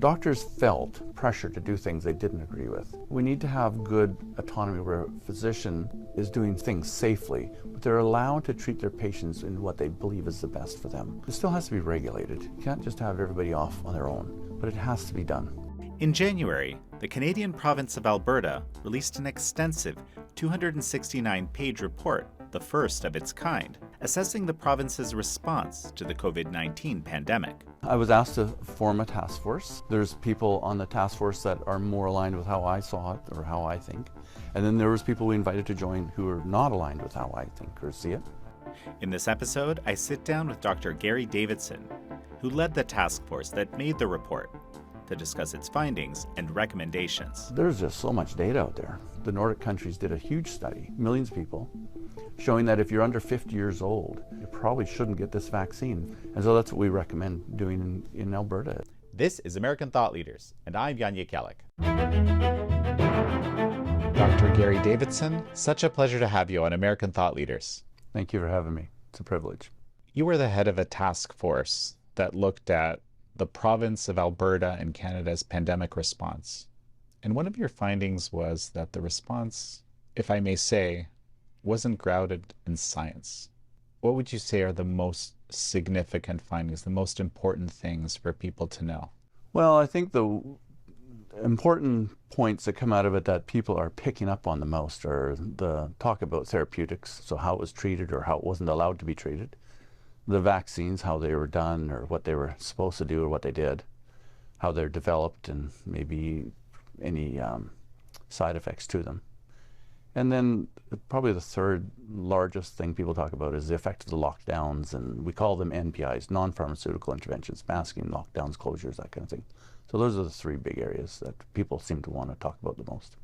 Doctors felt pressure to do things they didn't agree with. We need to have good autonomy where a physician is doing things safely, but they're allowed to treat their patients in what they believe is the best for them. It still has to be regulated. You can't just have everybody off on their own, but it has to be done. In January, the Canadian province of Alberta released an extensive 269-page report, the first of its kind, assessing the province's response to the COVID-19 pandemic. I was asked to form a task force. There's people on the task force that are more aligned with how I saw it or how I think. And then there was people we invited to join who are not aligned with how I think or see it. In this episode, I sit down with Dr. Gary Davidson, who led the task force that made the report, to discuss its findings and recommendations. There's just so much data out there. The Nordic countries did a huge study, millions of people, showing that if you're under 50 years old, you probably shouldn't get this vaccine. And so that's what we recommend doing in Alberta. This is American Thought Leaders, and I'm Jan Jekielek. Dr. Gary Davidson, such a pleasure to have you on American Thought Leaders. Thank you for having me. It's a privilege. You were the head of a task force that looked at the province of Alberta and Canada's pandemic response. And one of your findings was that the response, if I may say, wasn't grounded in science. What would you say are the most significant findings, the most important things for people to know? Well, I think the important points that come out of it that people are picking up on the most are the talk about therapeutics, so how it was treated or how it wasn't allowed to be treated. The vaccines, how they were done or what they were supposed to do or what they did, how they're developed and maybe any side effects to them. And then probably the third largest thing people talk about is the effect of the lockdowns, and we call them NPIs, non-pharmaceutical interventions, masking, lockdowns, closures, that kind of thing. So those are the three big areas that people seem to want to talk about the most.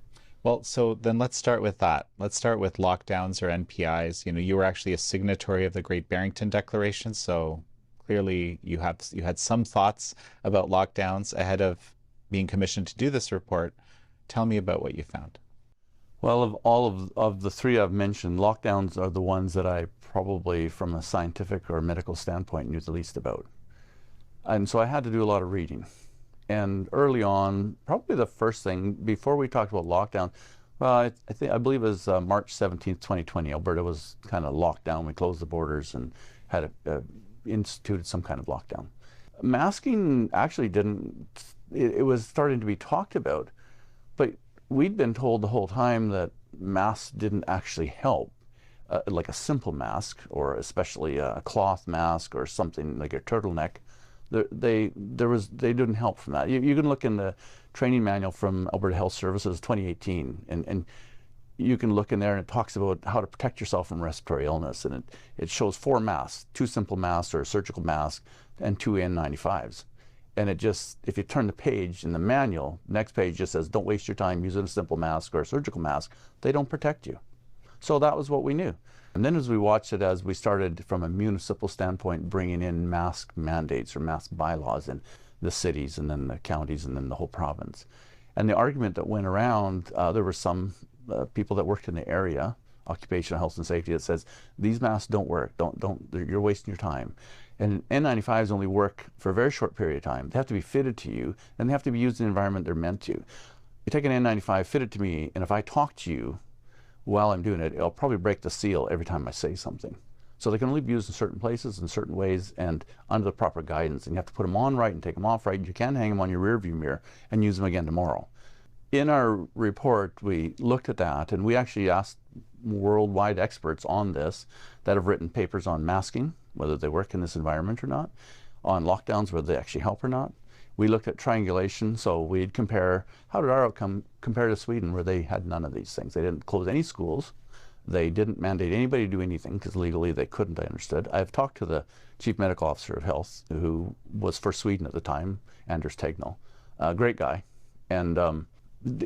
Well, so then let's start with that. Let's start with lockdowns or NPIs. You know, you were actually a signatory of the Great Barrington Declaration, so clearly you had some thoughts about lockdowns ahead of being commissioned to do this report. Tell me about what you found. Well, of all of the three I've mentioned, lockdowns are the ones that I probably, from a scientific or medical standpoint, knew the least about. And so I had to do a lot of reading. And early on, probably the first thing, before we talked about lockdown, well, I believe it was March 17th, 2020, Alberta was kind of locked down. We closed the borders and had instituted some kind of lockdown. Masking actually it was starting to be talked about, but we'd been told the whole time that masks didn't actually help. Like a simple mask, or especially a cloth mask or something like a turtleneck, they didn't help from that. You can look in the training manual from Alberta Health Services 2018, and you can look in there and it talks about how to protect yourself from respiratory illness, and it shows 4 masks, 2 simple masks or a surgical mask, and 2 N95s. And it just, if you turn the page in the manual, next page just says, don't waste your time using a simple mask or a surgical mask. They don't protect you. So that was what we knew. And then as we watched it, as we started from a municipal standpoint, bringing in mask mandates or mask bylaws in the cities and then the counties and then the whole province. And the argument that went around, there were some people that worked in the area, occupational health and safety, that says, these masks don't work, you're wasting your time. And N95s only work for a very short period of time. They have to be fitted to you, and they have to be used in the environment they're meant to. You take an N95, fit it to me, and if I talk to you while I'm doing it, it'll probably break the seal every time I say something. So they can only be used in certain places, in certain ways, and under the proper guidance. And you have to put them on right and take them off right. You can hang them on your rear view mirror and use them again tomorrow. In our report, we looked at that, and we actually asked worldwide experts on this that have written papers on masking, whether they work in this environment or not, on lockdowns, whether they actually help or not. We looked at triangulation, so we'd compare, how did our outcome compare to Sweden, where they had none of these things. They didn't close any schools. They didn't mandate anybody to do anything, because legally they couldn't, I understood. I've talked to the Chief Medical Officer of Health, who was for Sweden at the time, Anders Tegnell, a great guy. And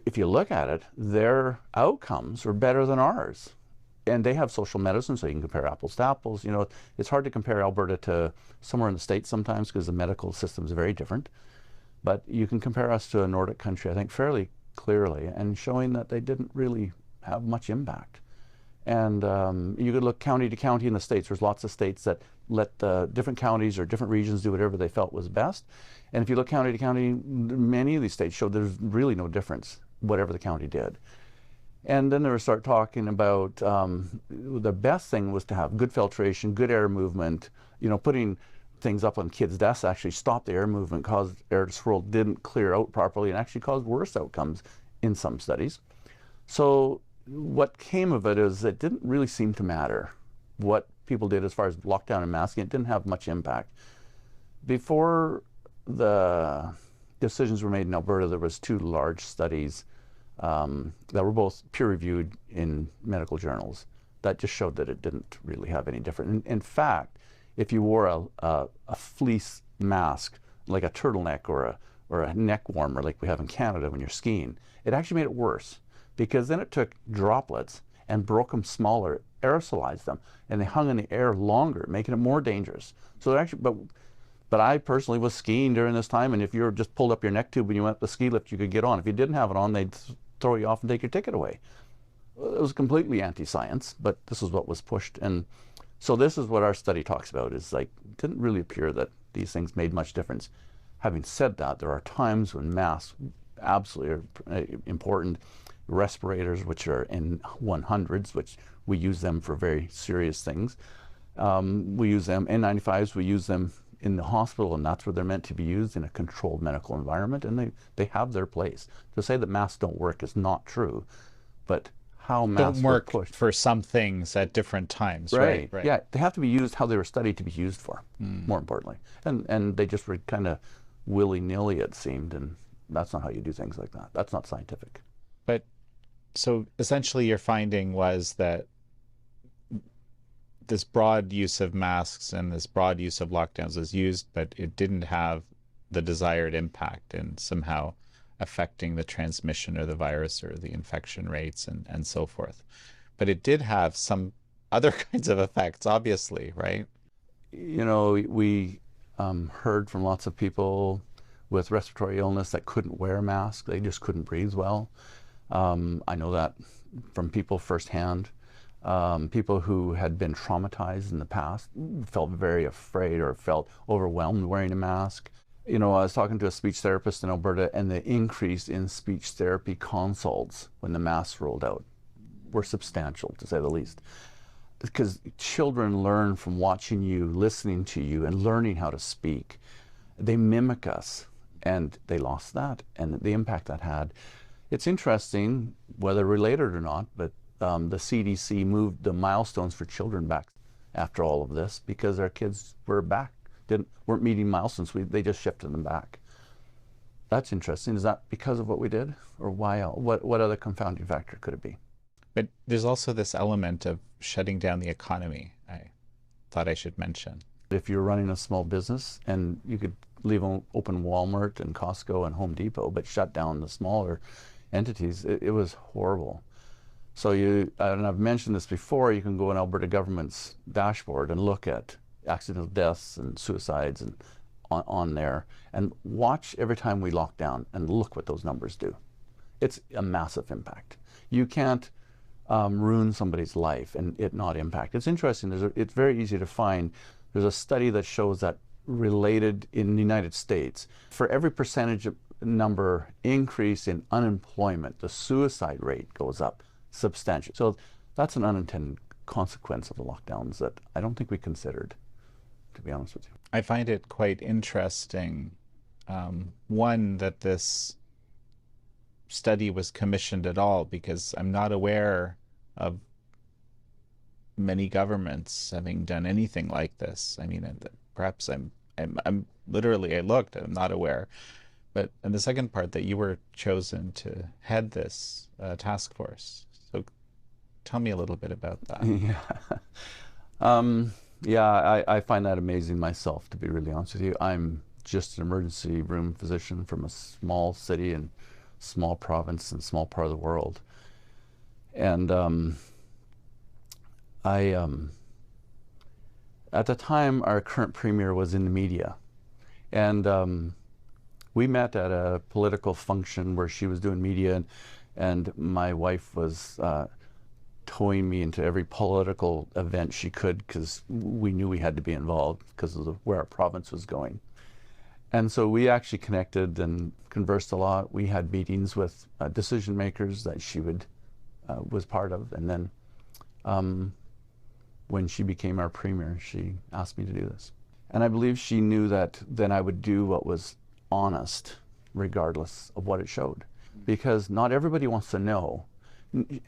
if you look at it, their outcomes are better than ours. And they have social medicine, so you can compare apples to apples. You know, it's hard to compare Alberta to somewhere in the States sometimes because the medical system is very different. But you can compare us to a Nordic country, I think, fairly clearly, and showing that they didn't really have much impact. And you could look county to county in the States. There's lots of states that let the different counties or different regions do whatever they felt was best. And if you look county to county, many of these states showed there's really no difference, whatever the county did. And then they would start talking about the best thing was to have good filtration, good air movement. Putting things up on kids' desks actually stopped the air movement, caused air to swirl, didn't clear out properly, and actually caused worse outcomes in some studies. So what came of it is it didn't really seem to matter what people did as far as lockdown and masking. It didn't have much impact. Before the decisions were made in Alberta, there was 2 large studies that were both peer-reviewed in medical journals that just showed that it didn't really have any difference. In fact, if you wore a fleece mask, like a turtleneck or a neck warmer like we have in Canada when you're skiing, it actually made it worse, because then it took droplets and broke them smaller, aerosolized them, and they hung in the air longer, making it more dangerous. So actually, but I personally was skiing during this time, and if you were just pulled up your neck tube when you went up the ski lift, you could get on. If you didn't have it on, they'd throw you off and take your ticket away. It was completely anti-science, but this is what was pushed. And so this is what our study talks about, is like, it didn't really appear that these things made much difference. Having said that, there are times when masks absolutely are important. Respirators, which are in 100s, which we use them for very serious things. We use them, N95s, we use them in the hospital, and that's where they're meant to be used, in a controlled medical environment, and they have their place. To say that masks don't work is not true, but how masks don't work pushed for some things at different times, right? Right. Yeah, they have to be used how they were studied to be used for, more importantly. And they just were kind of willy-nilly, it seemed, and that's not how you do things like that. That's not scientific. But so essentially your finding was that this broad use of masks and this broad use of lockdowns was used, but it didn't have the desired impact in somehow affecting the transmission of the virus or the infection rates and so forth. But it did have some other kinds of effects, obviously, right? We heard from lots of people with respiratory illness that couldn't wear masks. They just couldn't breathe well. I know that from people firsthand. People who had been traumatized in the past felt very afraid or felt overwhelmed wearing a mask. I was talking to a speech therapist in Alberta, and the increase in speech therapy consults when the masks rolled out were substantial, to say the least. Because children learn from watching you, listening to you, and learning how to speak. They mimic us, and they lost that, and the impact that had. It's interesting, whether related or not, but the CDC moved the milestones for children back after all of this, because our kids were back, weren't meeting milestones. They just shifted them back. That's interesting. Is that because of what we did, or why? What other confounding factor could it be? But there's also this element of shutting down the economy, I thought I should mention. If you're running a small business, and you could leave open Walmart and Costco and Home Depot, but shut down the smaller entities, it was horrible. So and I've mentioned this before, you can go on Alberta government's dashboard and look at accidental deaths and suicides and on there, and watch every time we lock down and look what those numbers do. It's a massive impact. You can't ruin somebody's life and it not impact. It's interesting, it's very easy to find. There's a study that shows that related in the United States, for every percentage number increase in unemployment, the suicide rate goes up substantially. So that's an unintended consequence of the lockdowns that I don't think we considered, to be honest with you. I find it quite interesting, one, that this study was commissioned at all, because I'm not aware of many governments having done anything like this. I mean, perhaps I'm literally, I looked, I'm not aware. But, and the second part, that you were chosen to head this task force. So tell me a little bit about that. Yeah, I find that amazing myself, to be really honest with you. I'm just an emergency room physician from a small city and small province and small part of the world. And at the time, our current premier was in the media. And we met at a political function where she was doing media, and my wife was towing me into every political event she could, because we knew we had to be involved because of where our province was going. And so we actually connected and conversed a lot. We had meetings with decision makers that she was part of. And then when she became our premier, she asked me to do this. And I believe she knew that then I would do what was honest, regardless of what it showed. Because not everybody wants to know.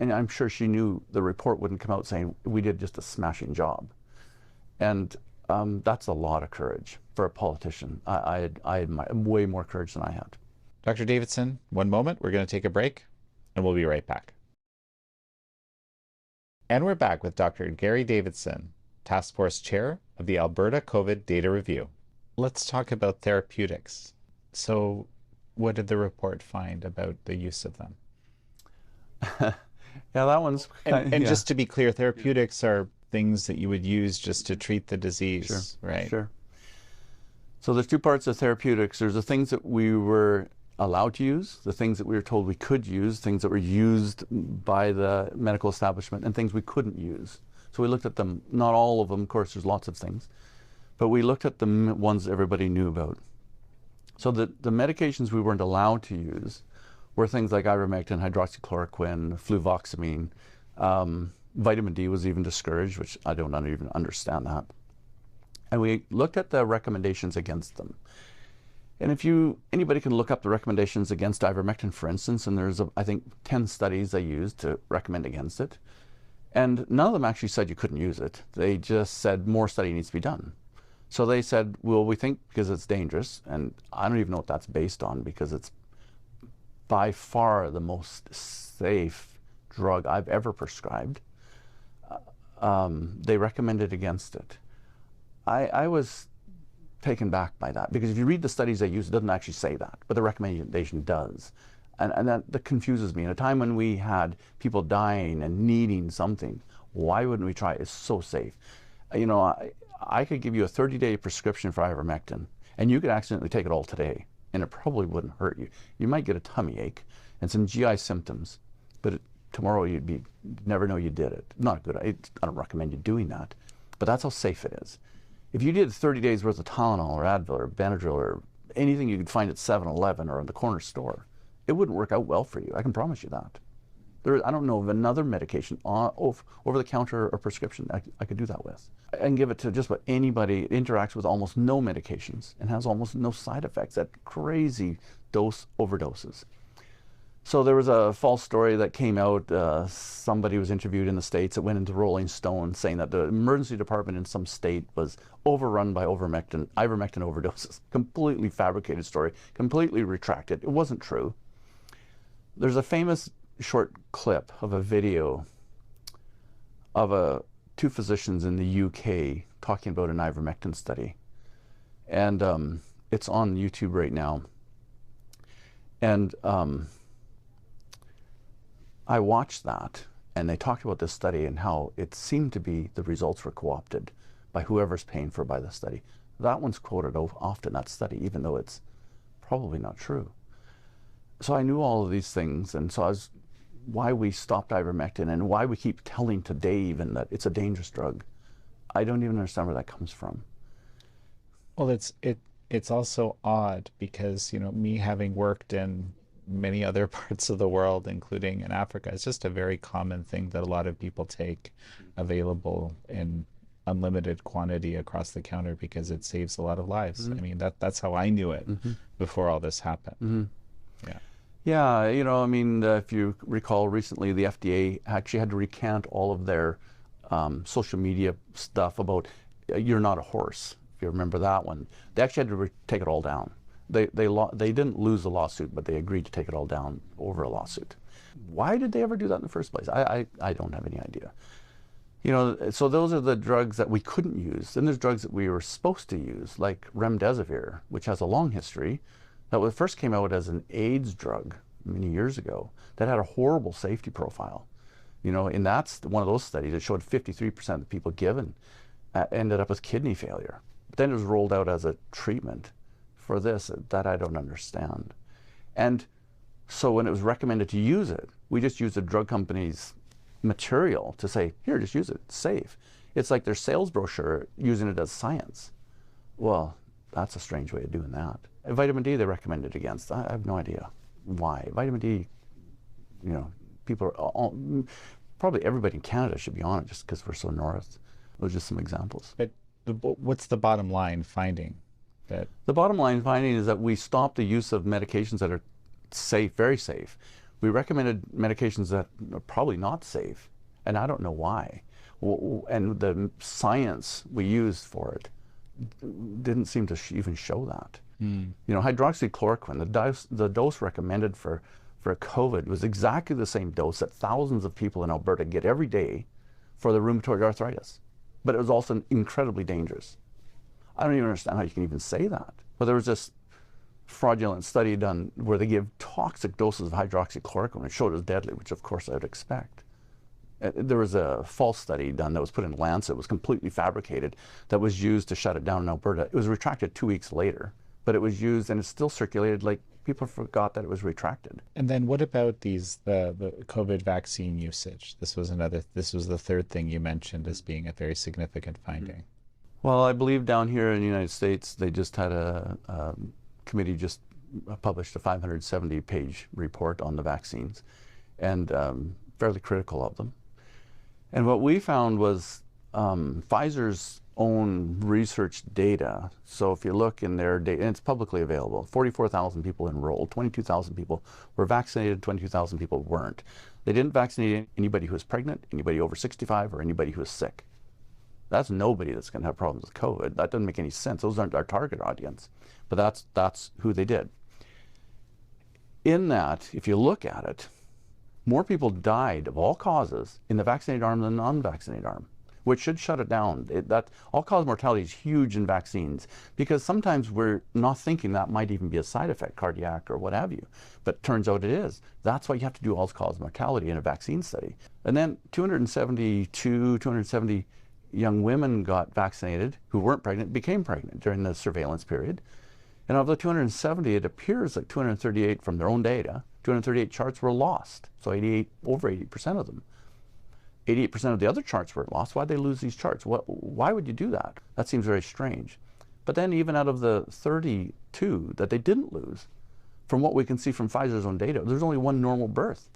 And I'm sure she knew the report wouldn't come out saying we did just a smashing job. And that's a lot of courage for a politician. I admire way more courage than I had. Dr. Davidson, one moment. We're going to take a break, and we'll be right back. And we're back with Dr. Gary Davidson, Task Force Chair of the Alberta COVID Data Review. Let's talk about therapeutics. So what did the report find about the use of them? Yeah, that one's... And just to be clear, therapeutics are things that you would use just to treat the disease, sure, right? Sure. So there's two parts of therapeutics. There's the things that we were allowed to use, the things that we were told we could use, things that were used by the medical establishment, and things we couldn't use. So we looked at them, not all of them, of course, there's lots of things, but we looked at the ones everybody knew about. So the medications we weren't allowed to use were things like ivermectin, hydroxychloroquine, fluvoxamine. Vitamin D was even discouraged, which I don't even understand that. And we looked at the recommendations against them. And if anybody can look up the recommendations against ivermectin, for instance, and there's, I think, 10 studies they used to recommend against it. And none of them actually said you couldn't use it. They just said more study needs to be done. So they said, well, we think because it's dangerous, and I don't even know what that's based on, because it's by far the most safe drug I've ever prescribed. They recommended against it. I was taken back by that, because if you read the studies they use, it doesn't actually say that, but the recommendation does. And that confuses me. In a time when we had people dying and needing something, why wouldn't we try it? It's so safe. You know, I could give you a 30-day prescription for ivermectin, and you could accidentally take it all today, and it probably wouldn't hurt you. You might get a tummy ache and some GI symptoms, but tomorrow you'd never know you did it. Not good. I don't recommend you doing that, but that's how safe it is. If you did 30 days worth of Tylenol or Advil or Benadryl or anything you could find at 7-Eleven or in the corner store, it wouldn't work out well for you. I can promise you that. I don't know of another medication over the counter or prescription I could do that with. I can give it to just about anybody. It interacts with almost no medications and has almost no side effects at crazy dose overdoses. So there was a false story that came out. Somebody was interviewed in the States. It went into Rolling Stone saying that the emergency department in some state was overrun by ivermectin overdoses. Completely fabricated story, completely retracted. It wasn't true. There's a famous short clip of a video of two physicians in the UK talking about an ivermectin study. And it's on YouTube right now. And I watched that, and they talked about this study and how it seemed to be the results were co-opted by whoever's paying for by the study. That one's quoted often, that study, even though it's probably not true. So I knew all of these things, and so why we stopped ivermectin and why we keep telling today even that it's a dangerous drug. I don't even understand where that comes from. Well, it's also odd because, you know, me having worked in many other parts of the world, including in Africa, it's just a very common thing that a lot of people take available in unlimited quantity across the counter because it saves a lot of lives. I mean, that's how I knew it before all this happened. Yeah. Yeah, you know, I mean, if you recall recently, the FDA actually had to recant all of their social media stuff about you're not a horse, if you remember that one. They actually had to take it all down. They didn't lose the lawsuit, but they agreed to take it all down over a lawsuit. Why did they ever do that in the first place? I don't have any idea. You know, so those are the drugs that we couldn't use. Then there's drugs that we were supposed to use, like remdesivir, which has a long history. That first came out as an AIDS drug many years ago that had a horrible safety profile. You know, and that's one of those studies that showed 53% of the people given ended up with kidney failure. But then it was rolled out as a treatment for this that I don't understand. And so when it was recommended to use it, we just used the drug company's material to say, here, just use it, it's safe. It's like their sales brochure using it as science. Well, that's a strange way of doing that. And vitamin D they recommended against. I have no idea why. Vitamin D, you know, people are all, probably everybody in Canada should be on it just because we're so north. Those are just some examples. But what's the bottom line finding? That the bottom line finding is that we stopped the use of medications that are safe, very safe. We recommended medications that are probably not safe, and I don't know why. And the science we used for it didn't seem to even show that. You know, hydroxychloroquine, the dose recommended for COVID was exactly the same dose that thousands of people in Alberta get every day for the rheumatoid arthritis. But it was also incredibly dangerous. I don't even understand how you can even say that. But there was this fraudulent study done where they give toxic doses of hydroxychloroquine and showed it was deadly, which of course I would expect. There was a false study done that was put in Lancet, was completely fabricated, that was used to shut it down in Alberta. It was retracted 2 weeks later, but it was used and it still circulated, like people forgot that it was retracted. And then what about the COVID vaccine usage? This was the third thing you mentioned as being a very significant finding. Well, I believe down here in the United States, they just had a committee just published a 570-page report on the vaccines, and fairly critical of them. And what we found was Pfizer's own research data. So if you look in their data, and it's publicly available, 44,000 people enrolled, 22,000 people were vaccinated, 22,000 people weren't. They didn't vaccinate anybody who was pregnant, anybody over 65, or anybody who was sick. That's nobody that's going to have problems with COVID. That doesn't make any sense. Those aren't our target audience. But that's who they did. In that, if you look at it, more people died of all causes in the vaccinated arm than the non-vaccinated arm, which should shut it down. That all-cause mortality is huge in vaccines because sometimes we're not thinking that might even be a side effect, cardiac or what have you, but it turns out it is. That's why you have to do all-cause mortality in a vaccine study. And then 270 young women got vaccinated who weren't pregnant, became pregnant during the surveillance period. And of the 270, it appears like 238 from their own data, 238 charts were lost. So over 80% of them. 88% of the other charts were lost. Why'd they lose these charts? Why would you do that? That seems very strange. But then even out of the 32 that they didn't lose, from what we can see from Pfizer's own data, there's only one normal birth.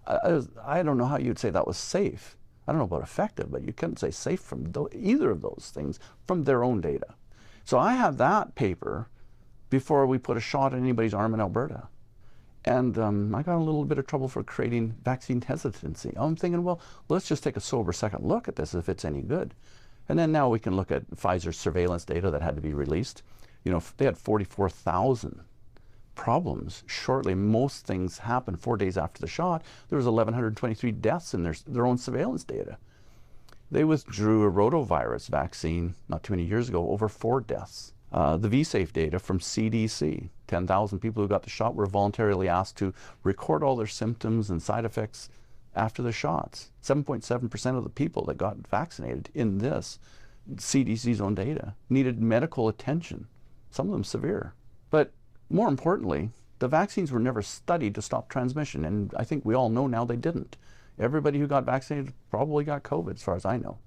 I don't know how you'd say that was safe. I don't know about effective, but you couldn't say safe from either of those things from their own data. So I have that paper before we put a shot in anybody's arm in Alberta. And I got a little bit of trouble for creating vaccine hesitancy. I'm thinking, well, let's just take a sober second look at this if it's any good. And then now we can look at Pfizer's surveillance data that had to be released. You know, they had 44,000 problems shortly. Most things happened 4 days after the shot. There was 1,123 deaths in their own surveillance data. They withdrew a rotavirus vaccine not too many years ago, over 4 deaths. The VSafe data from CDC, 10,000 people who got the shot were voluntarily asked to record all their symptoms and side effects after the shots. 7.7% of the people that got vaccinated in this CDC's own data needed medical attention, some of them severe. But more importantly, the vaccines were never studied to stop transmission, and I think we all know now they didn't. Everybody who got vaccinated probably got COVID, as far as I know.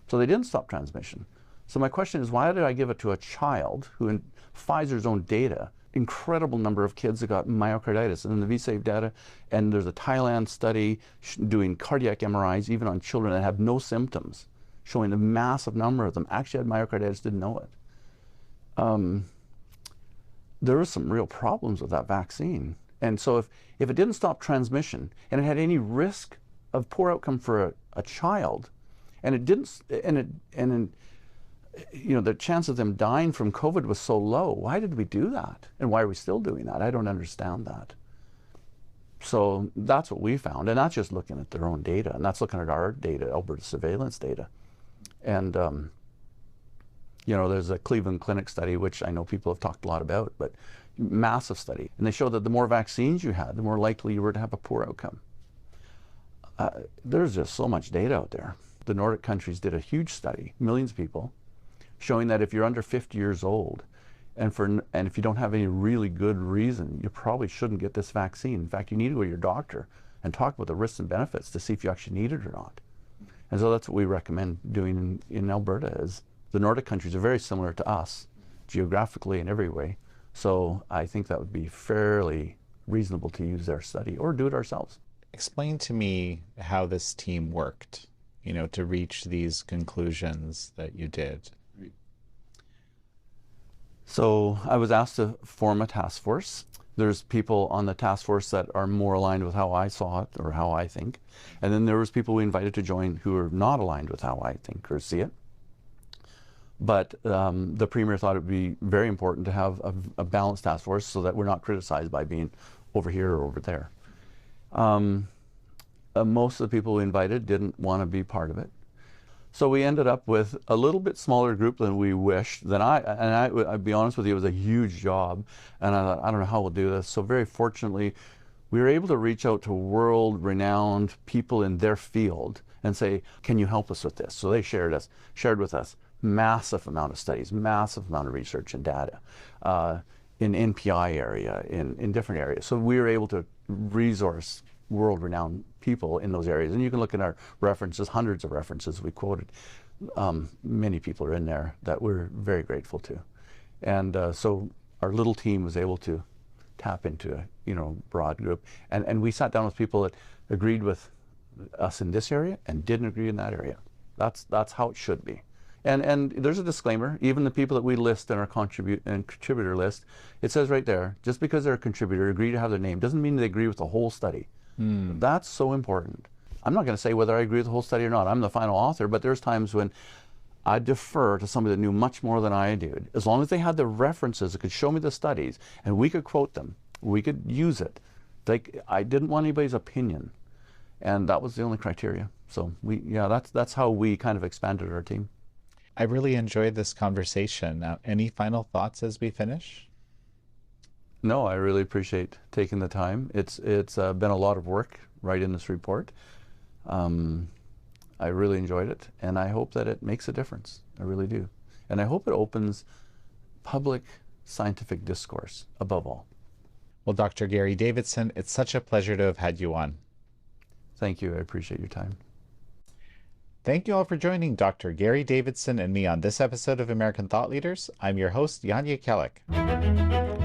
So they didn't stop transmission. So my question is, why did I give it to a child who, in Pfizer's own data, incredible number of kids that got myocarditis, and in the VSafe data, and there's a Thailand study doing cardiac MRIs even on children that have no symptoms, showing a massive number of them actually had myocarditis, didn't know it. There were some real problems with that vaccine. And so if it didn't stop transmission and it had any risk of poor outcome for a child, and it didn't, you know, the chance of them dying from COVID was so low, why did we do that? And why are we still doing that? I don't understand that. So that's what we found, and that's just looking at their own data, and that's looking at our data, Alberta surveillance data. And you know, there's a Cleveland Clinic study, which I know people have talked a lot about, but massive study. And they showed that the more vaccines you had, the more likely you were to have a poor outcome. There's just so much data out there. The Nordic countries did a huge study, millions of people, showing that if you're under 50 years old, and if you don't have any really good reason, you probably shouldn't get this vaccine. In fact, you need to go to your doctor and talk about the risks and benefits to see if you actually need it or not. And so that's what we recommend doing in Alberta. Is the Nordic countries are very similar to us geographically in every way. So I think that would be fairly reasonable to use their study or do it ourselves. Explain to me how this team worked, to reach these conclusions that you did. So I was asked to form a task force. There's people on the task force that are more aligned with how I saw it or how I think. And then there was people we invited to join who are not aligned with how I think or see it. But the Premier thought it would be very important to have a balanced task force so that we're not criticized by being over here or over there. Most of the people we invited didn't want to be part of it. So we ended up with a little bit smaller group than we wished. I'd be honest with you, it was a huge job. And I thought, I don't know how we'll do this. So very fortunately, we were able to reach out to world-renowned people in their field and say, can you help us with this? So they shared with us massive amount of studies, massive amount of research and data in NPI area, in different areas. So we were able to resource world-renowned people in those areas. And you can look at our references, hundreds of references we quoted. Many people are in there that we're very grateful to. And so our little team was able to tap into a broad group. And we sat down with people that agreed with us in this area and didn't agree in that area. That's how it should be. And there's a disclaimer, even the people that we list in our contributor list, it says right there, just because they're a contributor, agree to have their name, doesn't mean they agree with the whole study. That's so important. I'm not going to say whether I agree with the whole study or not. I'm the final author, but there's times when I defer to somebody that knew much more than I did. As long as they had the references that could show me the studies, and we could quote them, we could use it. I didn't want anybody's opinion, and that was the only criteria. So that's how we kind of expanded our team. I really enjoyed this conversation. Now, any final thoughts as we finish? No, I really appreciate taking the time. It's been a lot of work writing this report. I really enjoyed it, and I hope that it makes a difference. I really do. And I hope it opens public scientific discourse above all. Well, Dr. Gary Davidson, it's such a pleasure to have had you on. Thank you. I appreciate your time. Thank you all for joining Dr. Gary Davidson and me on this episode of American Thought Leaders. I'm your host, Jan Jekielek.